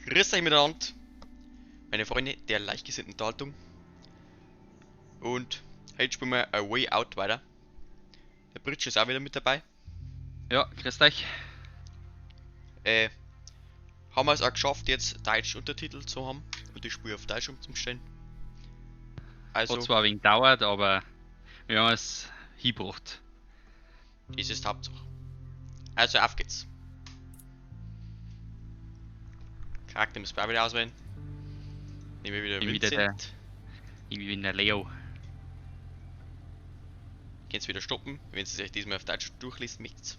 Grüß euch miteinander, meine Freunde der leichtgesinnten Unterhaltung. Und heute spielen wir A Way Out weiter. Der Britsch ist auch wieder mit dabei. Ja, grüßt euch. Haben wir es auch geschafft, jetzt deutsche Untertitel zu haben und die Spiel auf Deutsch umzustellen. Hat Also, zwar ein wenig gedauert, aber wir haben es hingebracht. das ist die Hauptsache. Also, auf geht's. Charakter müssen wir auch wieder auswählen. Nehmen wir wieder Bin wieder Vincent. Ich bin der Leo. Könnt ihr wieder stoppen, wenn ihr euch diesmal auf Deutsch durchliest möchtet.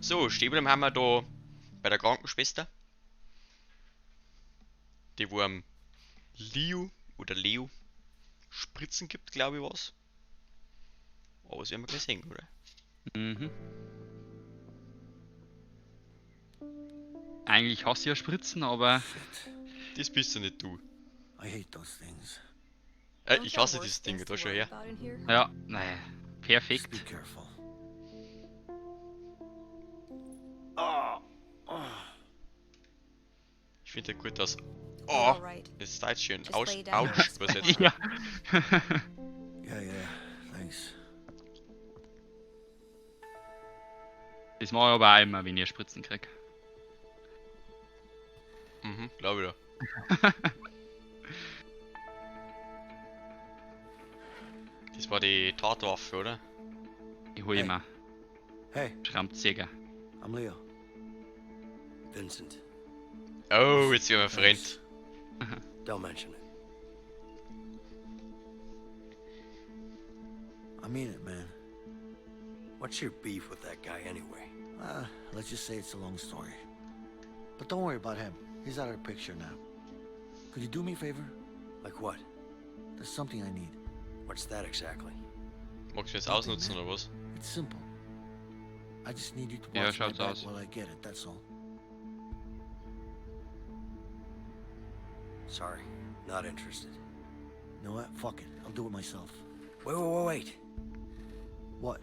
So, stehen haben wir da bei der Krankenschwester. Die wo am Leo Spritzen gibt, glaube ich was. Aber das werden wir gleich sehen, oder? Mhm. Eigentlich hasse ich ja Spritzen, aber Das bist du nicht du. I hate those things. Ich hasse dieses Ding, da schon her. ja, naja, Just perfekt. be careful. Oh, oh. Ich finde gut, dass. Oh, das ist Deutsch schön. Just Ouch, lay down ouch, next was to jetzt? Ja. Yeah, thanks. Das mache ich aber auch immer, wenn ich Spritzen krieg. Mhm, glaube ich da. Das war die Tatwaffe, oder? Ich hole Hey. immer Hey, Schrammzieher. I'm Leo. Vincent. Oh, jetzt sind wir Thanks. Freund. Don't mention it. I mean it, man. What's your beef with that guy anyway? Let's just say it's a long story. But don't worry about him. He's out of the picture now. Could you do me a favor? Like what? There's something I need. What's that exactly? Magst du das ausnutzen, oder was? It's simple. I just need you to Ja, watch my schaut's back aus. while I get it, that's all. Sorry, not interested. You know what? Fuck it. I'll do it myself. Wait. What?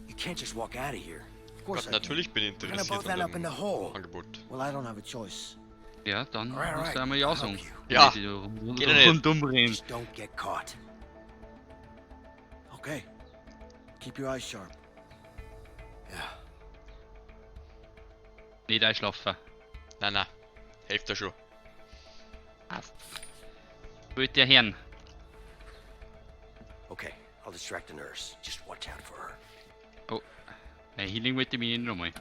You can't just walk out of here. Of course Gott, I can. natürlich bin ich We're gonna interessiert both end an up in dem the hole. Angebot. Well, I don't have a choice. Ja, dann Alright, musst alright. du einmal ja I'll sagen. help you. Ja. Wenn die Geht ja nicht. rundum reden. Just don't get caught. Okay. Keep your eyes sharp. Yeah. Nicht einschlafen. Nein, hilft da schon. Wollt ihr hören? Okay, I'll distract the nurse. Just watch out for her. Nein, Healing wollte ich mich nicht nochmal.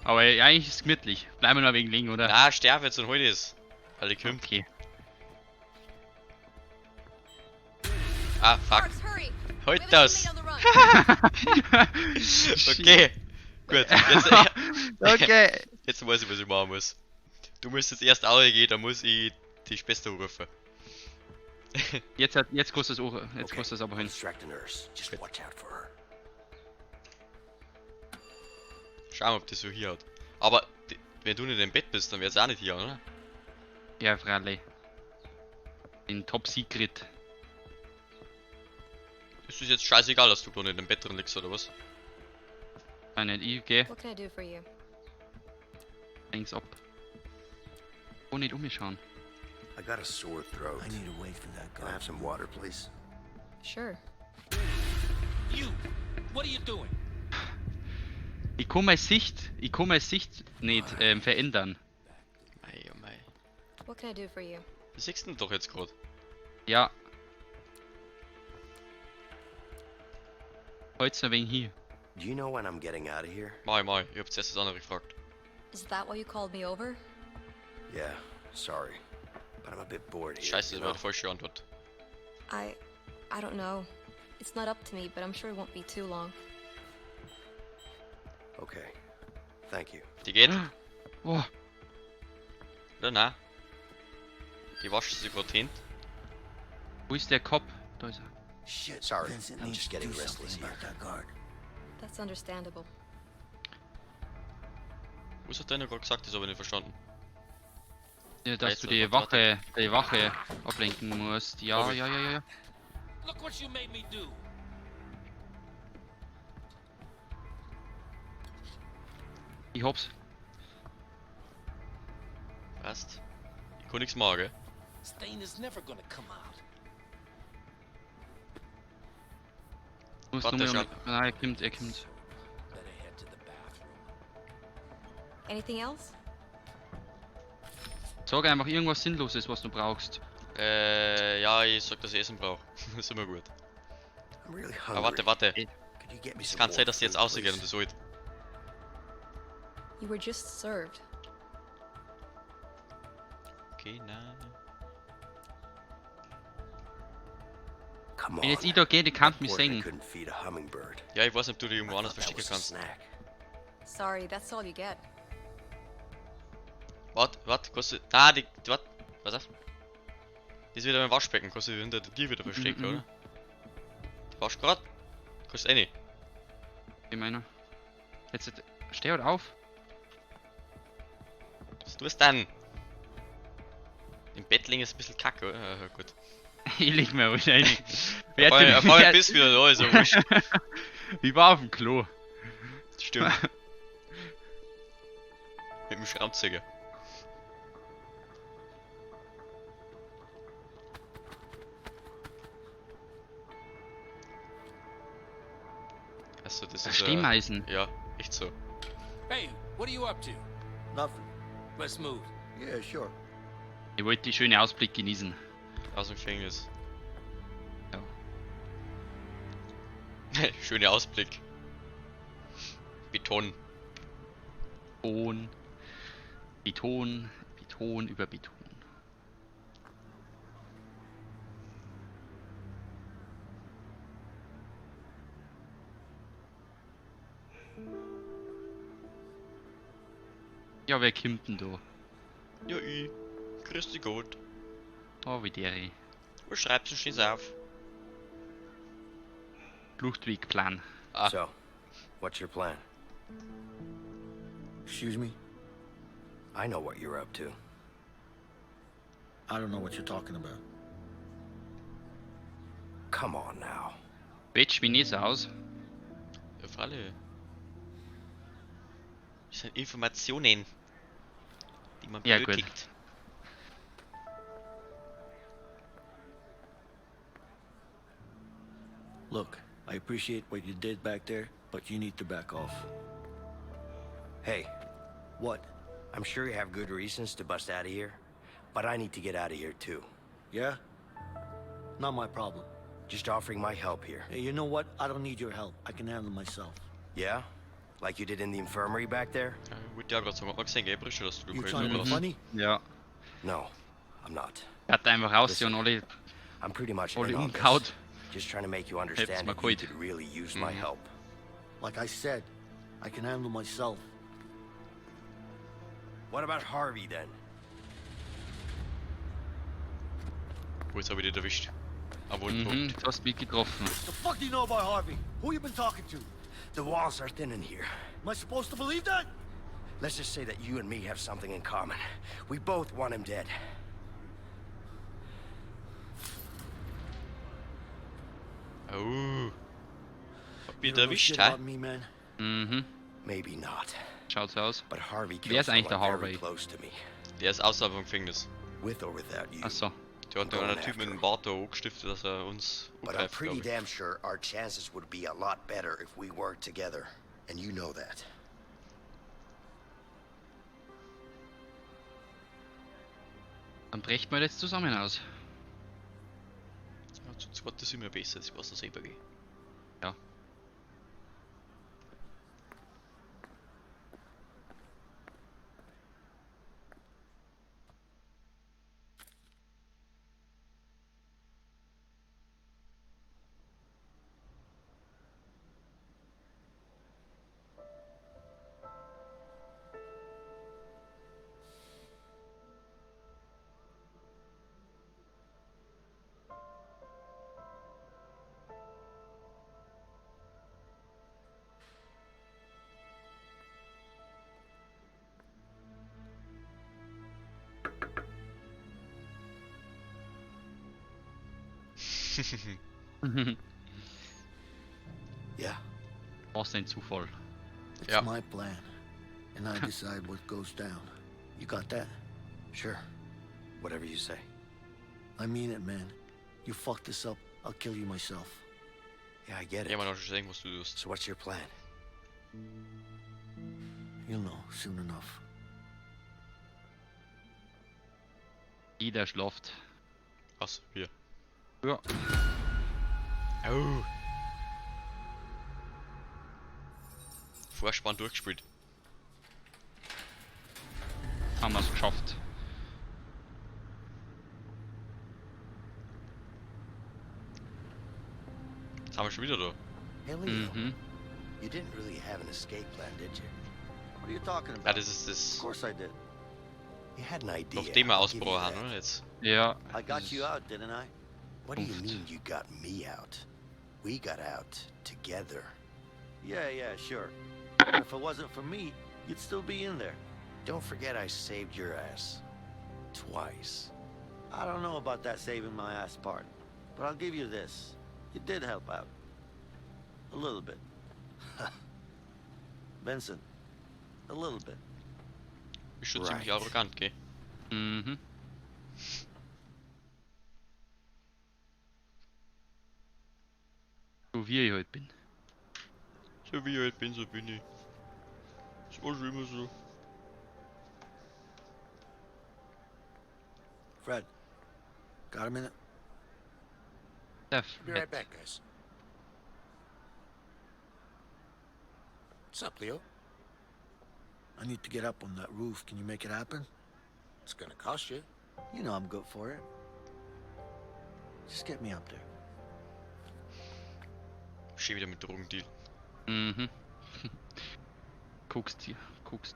Aber eigentlich ist es gemütlich. Bleiben wir noch wegen liegen, oder? Na, sterb jetzt und hol das. Weil ich kommt. Okay. Ah, fuck. Hurry! Halt We have a das! teammate on the run. Okay. Gut, jetzt, Okay. jetzt weiß ich, was ich machen muss. Du musst jetzt erst auch gehen, dann muss ich die Schwester rufen. Jetzt kostet es auch. Jetzt Okay, kostet es aber I'll hin. distract the nurse. Just watch out for her. Schauen wir, ob das so hier hat. Aber wenn du nicht im Bett bist, dann wär's auch nicht hier, oder? Ja, freilich. In Top Secret. Ist es jetzt scheißegal, dass du da nicht im Bett drin liegst, oder was? Nein, nicht ich, geh What can I do for you? links ab. Oh, nicht umschauen. I got a sore throat. I need to wait for that Can I guy. have some water, please? Sure. You! What are you doing? Ich kann meine Sicht nicht verändern. Mei, oh mei. What can I do for you? Das siehst du doch jetzt gerade. Ja. Halt's noch wegen hier. Do you know when I'm getting out of here? Mei, ich hab zuerst das andere gefragt. Is that why you called me over? Yeah, sorry. But I'm a bit bored here. Scheiße, you das war know? die falsche Antwort. I don't know. It's not up to me, but I'm sure it won't be too long. Okay. Thank you. Die geht? Oh, Oder nein? Die wascht sich gerade hin. wo ist der Kopf? Da ist er. Shit, Sorry, Vincent I'm needs just to getting do restless something here. about that guard. That's understandable. Was hat der noch gerade gesagt? Das habe ich nicht verstanden. Ja, dass Jetzt du die warte. Wache ablenken musst. Ja. Look what you made me do. Ich hab's. Passt. Ich kann nichts machen, gell? Stain is never gonna come out. Du musst Warte, nur schau. Nein, er kommt. Better head to the bathroom. Anything else? Sag einfach irgendwas Sinnloses, was du brauchst. Ja, ich sag, dass ich Essen brauche. Das ist immer gut. I'm really hungry. Aber warte. Could you get me Es some kann more sein, dass die jetzt food, rausgehen und please? das alt. You were just served. Okay, nein. Come Wenn jetzt on. ich da gehe, die kann mich Poor thing singen. couldn't feed a hummingbird. Ja, ich weiß nicht, ob du die I irgendwo anders thought that verstecken was a kannst. snack. Sorry, that's all you get. Warte, kannst du. Ah, warte. Was ist das? Die ist wieder im Waschbecken, kannst du hinter dir wieder verstecken, Mhm. oder? Du waschst grad? Kannst du eh nicht. Ich meine. Jetzt steh halt auf. Was tust du dann? Im Bett liegen ist ein bisschen kacke, oder? Ja, gut. Ich leg mir ruhig ein. Auf einmal bist du wieder da, ist ja wurscht. Ich war auf dem Klo. Stimmt. Mit dem Schraubzieher. Also, das ist. Stemmeisen. Ja, echt so. Hey, what are you up to? Nothing. Let's move. Yeah, sure. Ich wollte die schöne Ausblick genießen. Aus dem Gefängnis. Ja. Schöner Ausblick. Beton. Beton. Beton. Beton über Beton. Ja, wer kommt denn da? Ja, ich. Grüß dich gut. Oh, wie der Was schreibst du schon auf? Fluchtwegplan. Ah. So, what's your plan? Excuse me? I know what you're up to. I don't know what you're talking about. Come on now. Wetsch mich nicht so aus. Ja, Falle. Das sind Informationen, die man Ja, gut. benötigt. Look, I appreciate what you did back there, but you need to back off. Hey, What? I'm sure you have good reasons to bust out of here, but I need to get out of here too. Yeah? Not my problem. Just offering my help here. Hey, you know what? I don't need your help. I can handle myself. Yeah? Like you did in the infirmary back there? Ja, ich wollte ja gerade sagen, hat man gesehen, gell, Brische, dass du You Lukas trying to be hast. funny? Ja. No, I'm not. Er hat einfach raus und alle I'm pretty much in Alle on this. umgehauen. Just trying to make you understand mal that you kalt. could really use my help. Like I said, I can handle myself. What about Harvey then? Oh, jetzt habe ich dich erwischt. Am Mhm, Wohlpunkt. du hast mich getroffen. The fuck do you know about Harvey? Who you been talking to? The walls are thin in here. Am I supposed to believe that? Let's just say that you and me have something in common. We both want him dead. Oh. Hab ich You dich don't know erwischt, shit hä? about me, man. Mhm, Maybe not. schaut so aus. But Harvey Wer ist killed eigentlich der someone very Harvey? close to me. Der ist außerhalb vom Gefängnis. With or without you. Achso. Der hat noch einen Typ mit dem Bart da angestiftet, dass er uns But I'm angreift, pretty glaub ich. damn sure our chances would be a lot better if we worked together. And you know that. Dann brechen wir jetzt zusammen aus. Ja, zu zweit ist immer besser, das weiß er selber gehen. Ja. Yeah. Was ein Zufall. It's Ja. my plan. and I decide what goes down. You got that? Sure. Whatever you say. I mean it, man. You fuck this up, I'll kill you myself. Yeah, I get it. Ja, man, schon sagen, was du tust. So what's your plan? You'll know soon enough. Jeder schlaft. Was? Hier. Ja. Oh. Vorspann durchgespielt. Haben wir es geschafft. Jetzt haben wir schon wieder da. Hey, Leo. Mhm. You didn't really have an escape plan, did you? What are you talking Ja, about? das ist Of das. course I did. You had an idea. Nachdem wir I'll give you ausgebrochen haben, that. oder? Jetzt. Ja. I got you out, didn't I? What do you Oofed. mean you got me out? We got out together. Yeah, sure. But if it wasn't for me, you'd still be in there. Don't forget I saved your ass. Twice. I don't know about that saving my ass part, but I'll give you this. You did help out. A little bit. Vincent, a little bit. Ist schon ziemlich Right. arrogant, gell? Mhm. So wie ich heute bin. So wie ich halt bin, so bin ich. Das war schon immer so. Fred, got a minute? Be right Definitely. back, guys. What's up, Leo? I need to get up on that roof. Can you make it happen? It's gonna cost you. You know I'm good for it. Just get me up there. Schon wieder mit Drogendeal. Mhm. Guckst dir. Guckst.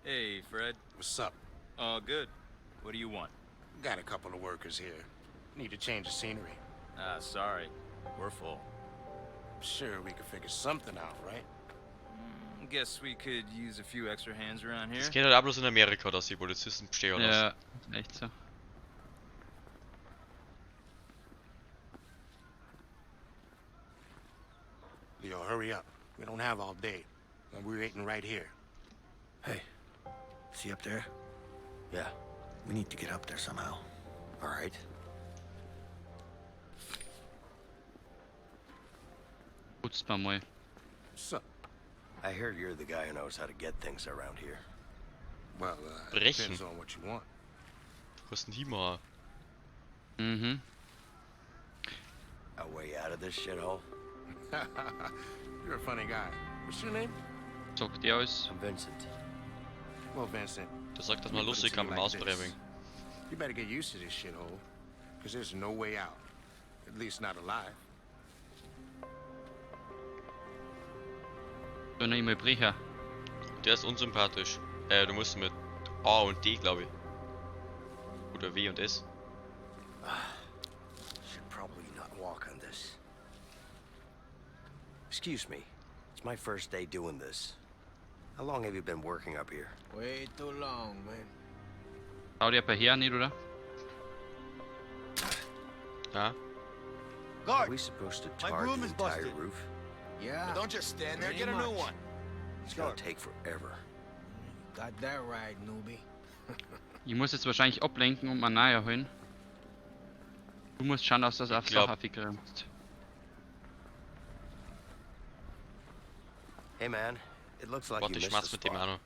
Hey, Fred. What's up? Good. What do you want? Got a couple of workers here. Need to change the scenery. Sorry. We're full. Sure, we could figure something out, right? Guess we could use a few extra hands around here. Es geht halt auch bloß in Amerika, dass die Polizisten bestehen lassen. Ja, echt so. Leo, hurry up. We don't have all day. And we're waiting right here. Hey, see up there? Yeah. We need to get up there somehow. All right. Putzt man mal. What's up? I hear you're the guy who knows how to get things around here. Well, Brechen. depends on what you want. Was denn die mal? Mhm. A way out of this shithole? You're a funny guy. What's your name? Zockt ihr aus. I'm Vincent. Well, Vincent. Der sagt, dass let man me put it lustig to kann you beim like this. Ausbrechen. You better get used to this shithole. Because there's no way out. At least not alive. So noch einmal brechen. Der ist unsympathisch. Du musst mit A und D, glaube ich. Oder W und S. Should probably not walk on this. Excuse me. It's my first day doing this. How long have you been working up here? Way too long, man. Schau dir per her nicht, oder? Ja. Are we supposed to My tar broom the is entire busted. roof? Yeah. Don't just stand there, Pretty get a new much. one. It's gonna take forever. Got that right, newbie. Ich muss jetzt wahrscheinlich ablenken und mal näher holen. Du musst schauen, dass das auf glaub- Sache aufgegrenzt. Hey man, it looks like Warte, you ich missed mach's the mit dem spot. auch noch.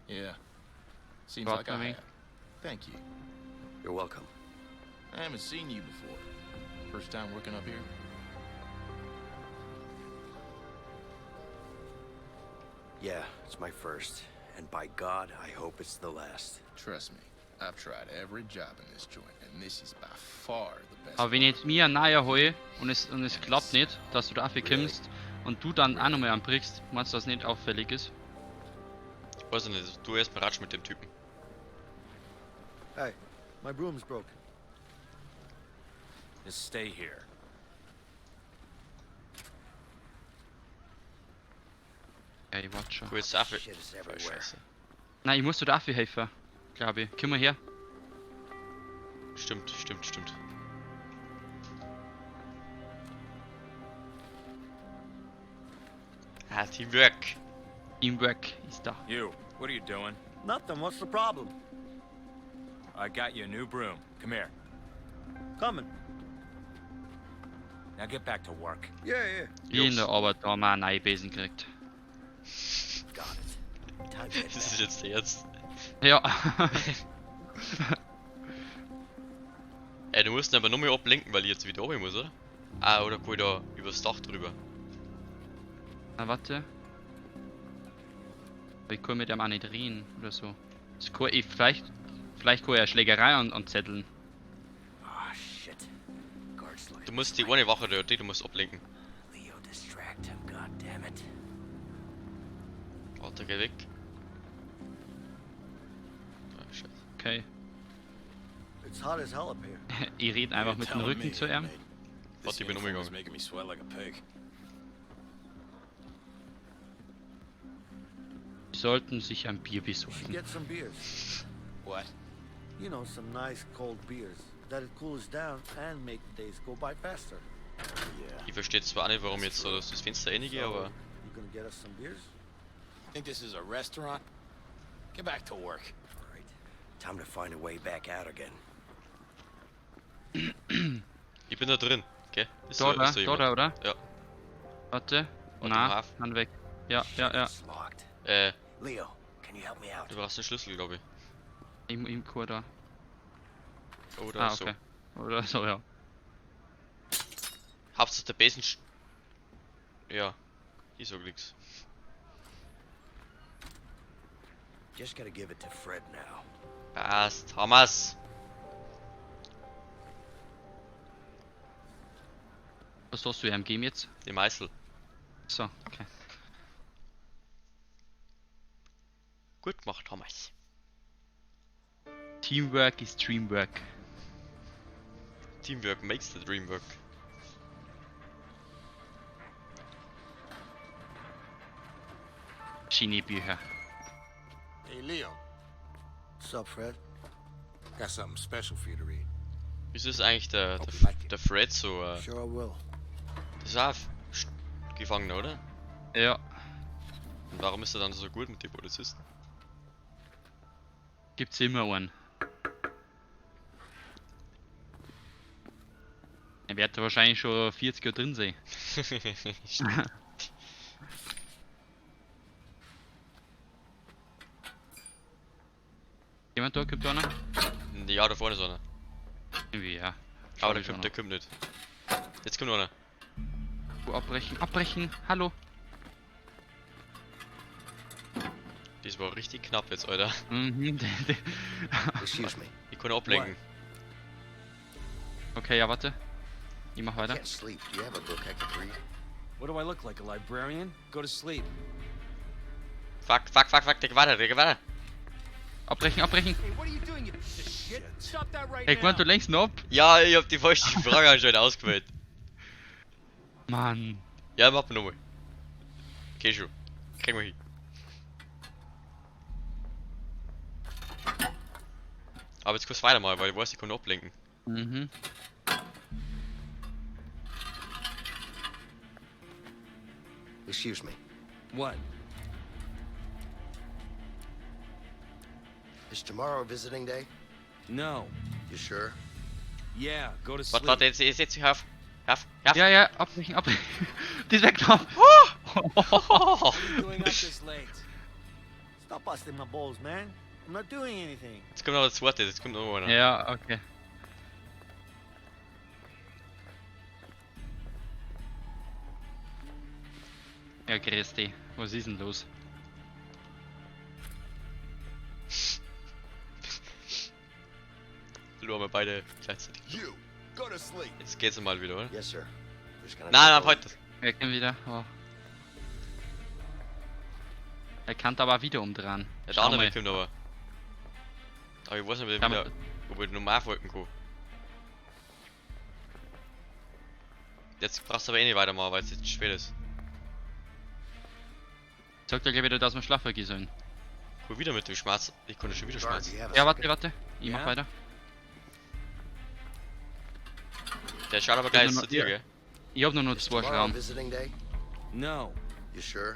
Yeah. Seems Got like I me. have. Thank you. You're welcome. I haven't seen you before. First time working up here? Yeah, it's my first. And by God, I hope it's the last. Trust me, I've tried every job in this joint, and this is by far the best. Aber wenn ich jetzt mir näher hole und es klappt nicht, dass du da aufkommst und du dann auch nochmal anbrichst, meinst du, dass das nicht auffällig ist? Weiß ich nicht, du erst mal ratsch mit dem Typen. Hey, my broom's broken. Just stay here. Ja, ich warte schon. Cool, jetzt dafür. Shit is Voll everywhere. scheiße. Nein, ich muss dir dafür helfen, glaube ich. Komm mal her. Stimmt. Ah, Teamwork. Teamwork ist da. You, what are you doing? Nothing. What's the problem? I got you a new broom. Come here. Coming. Now get back to work. Yeah, yeah. Wie in der Arbeit da mal einen neuen Besen kriegt. Got it. Time to head Das ist back. jetzt der Ernst. Ja. Ey, du musst ihn aber nur mehr ablenken, weil ich jetzt wieder oben muss, oder? Ah, oder kann ich da übers Dach drüber? Na, warte. Aber ich kann mit dem auch nicht reden oder so. Das kann ich, vielleicht kann ich eine Schlägerei anzetteln. Oh, shit. Guards like Du musst die eine Wache dort, du musst ablenken. Leo, distract him, goddammit. Warte, geh weg. Ah, shit. Okay. It's hot as hell up here. Ich rede einfach mit dem Rücken zu ihm. Warte, ich bin umgegangen. making me sweat like a pig. Sie sollten sich ein Bier You should besorgen. get some beers. What? You know, some nice cold beers. That'll cool us down and make the days go by faster. Yeah. Ich verstehe zwar auch nicht, warum jetzt so das Fenster reingehe, aber You gonna get us some beers? Think this is a restaurant? Get back to work. All right. Time to find a way back out again. ich bin da drin, okay? Ist Da, ist da, jemand? da, oder? Ja. Warte. im Na, Hafen. dann weg. Ja, ja, ja. It's locked. Leo, can you help me out? du brauchst den Schlüssel, glaube ich. Im Chor da. Oder Ah, so. okay. Oder so, ja. Hauptsache der Besen. Ja, ich sag nix. Just gotta give it to Fred now. Passt, Hamas. Was hast du ihm gegeben jetzt? Die Meißel. So, okay. Gut gemacht, Hamas. Teamwork is Dreamwork. Teamwork makes the dream work. Geniebücher. Hey, Leo. What's up, Fred? Got something special for you to read. Wieso ist eigentlich der Hope you like it. der Fred so, Sure I will. das ist auch Gefangener, oder? Ja, Und warum ist er dann so gut mit den Polizisten? gibt's immer einen. Er wird da wahrscheinlich schon 40 Jahre drin sein. Jemand da, gibt da noch? Ja, da vorne ist einer. Irgendwie, ja. Aber Schau ich der kommt nicht. Jetzt kommt noch einer. noch. Abbrechen, abbrechen, hallo. Das war richtig knapp jetzt, Alter. Mhm, Excuse me. Ich kann ablenken. okay, ja, warte. Ich mach weiter. Can't sleep. Do you have a book I could read? What do I look like, a librarian? Go to sleep. Fuck, der geht weiter, der geht weiter. Abbrechen, abbrechen. Hey, what are you doing, you piece of shit? Stop that right Hey, guck mal, du lenkst noch ab. Ja, ich hab die falsche Frage anscheinend ausgewählt. Mann. Ja, mach mal nochmal. Okay, schon. Kriegen wir hin. Aber jetzt kannst du weitermachen, weil ich weiß, ich kann ablenken. Mhm. Excuse me. What? Is tomorrow visiting day? No. You sure? Yeah, go to sleep. Warte, jetzt hör auf. Ja, ja, abbrechen, abbrechen. Die ist weggelaufen. What are you doing up this late? Stop busting my balls, man. I'm not doing anything. Jetzt kommt noch das zweite, jetzt kommt noch einer. Ja, okay. Ja, Christi, was ist denn los? Verloren wir beide gleichzeitig. You, go to sleep. Jetzt geht's mal wieder, oder? Yes, sir. Just gonna Nein, take a heute. Er kann wieder. Oh. Er kann aber auch wieder umdrehen. Der Schau andere mal. kommt aber. Aber ich weiß nicht, Kann wieder, man- ob ich normal folgen kann. Jetzt brauchst du aber eh nicht weitermachen, weil es jetzt spät ist. Sagt er gleich wieder, dass wir schlafen gehen sollen. Cool, wieder mit dem Schmerz. Ich konnte schon wieder Guard, schmerzen. do you have a Ja, second? warte. Ich mach Ja? weiter. Der schaut aber gleich Ja, zu dir, ja. gell? Ich hab nur noch Is 2 tomorrow Schrauben. visiting day? No. You sure?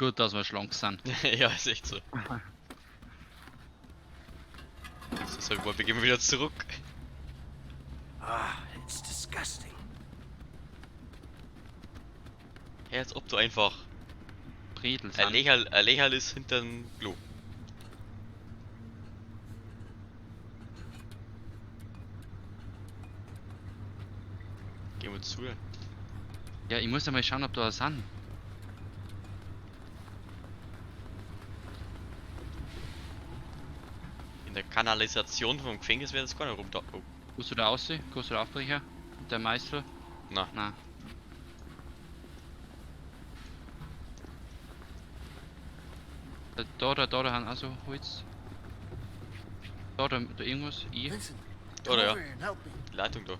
Gut, dass wir schlank sind. Ja, ist echt so. So, sag mal, wir gehen wieder zurück. Ah, it's disgusting. Ja, als ob du einfach Bredel ein sind. Lächerl ist hinterm Klo. Gehen wir zu. Ja, ich muss ja mal schauen, ob da was sind. In der Kanalisation vom Gefängnis wäre das gar nicht rum da. Oh, Kannst du da aussehen? Kannst du da aufbrechen? Der Meister? na. Nein. Da haben also Holz. Da irgendwas. Ich. Vincent, Oh, come ja. over here and help me. Die Leitung da.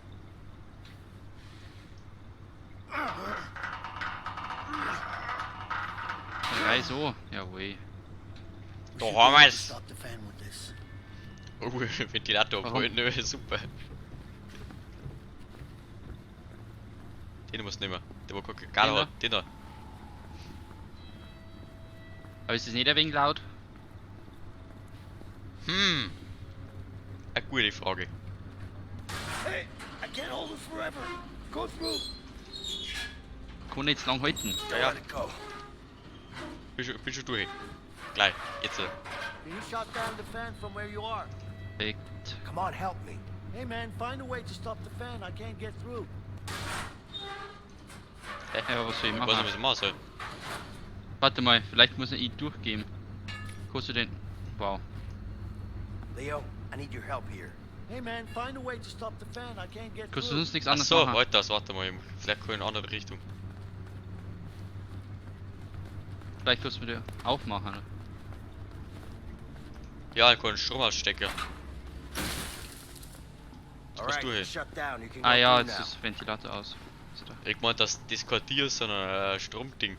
Drei so. Jawohl. We Da should haben be able to wir's. Stop the fan with this. Oh, Ventilator Warum? abholen, nö, super. Den musst du nehmen. Der wo keine Gala Den da? hat, den da. Aber ist das nicht ein wenig laut? Hm. Eine gute Frage. Hey, I can't hold it forever. Go through. Kann nicht zu lang halten. Ja, ja. Let it go. Bin schon durch. Gleich, jetzt. Can you shut down the fan from where you are? Perfekt. Come on, help me. Hey man, find a way to stop the fan. I can't get through. Ja, was soll ich Ich weiß nicht, machen? was ich machen soll. Warte mal, vielleicht muss ich durchgehen. Kannst du den. Wow. Leo, I need your help here. Hey man, find a way to stop the fan. I can't get Kannst du through. sonst nichts Ach anderes so, machen? warte mal. Vielleicht kann ich in eine andere Richtung. Vielleicht kannst du wieder aufmachen. Ja, ich kann einen Strom ausstecken. All Was right, du hier? it's shut down. You can go Ah ja, through jetzt now. ist Ventilator aus. Ist da. Ich meinte, dass das kein Tier ist, sondern ein Stromding.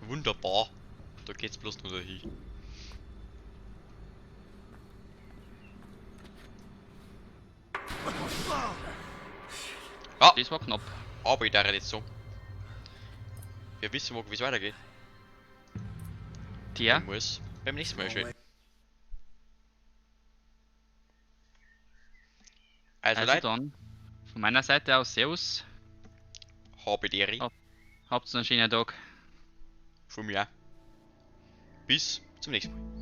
Wunderbar. Da geht's bloß nur dahin. Ah, Das war knapp. aber ich darf jetzt so. Wir wissen, wie es weitergeht. Der? Ich muss beim nächsten Mal schön. Also, Also Leute, dann, von meiner Seite aus, Servus. habe die Ehre. Oh. Habt einen schönen Tag. Von mir auch. Bis zum nächsten Mal.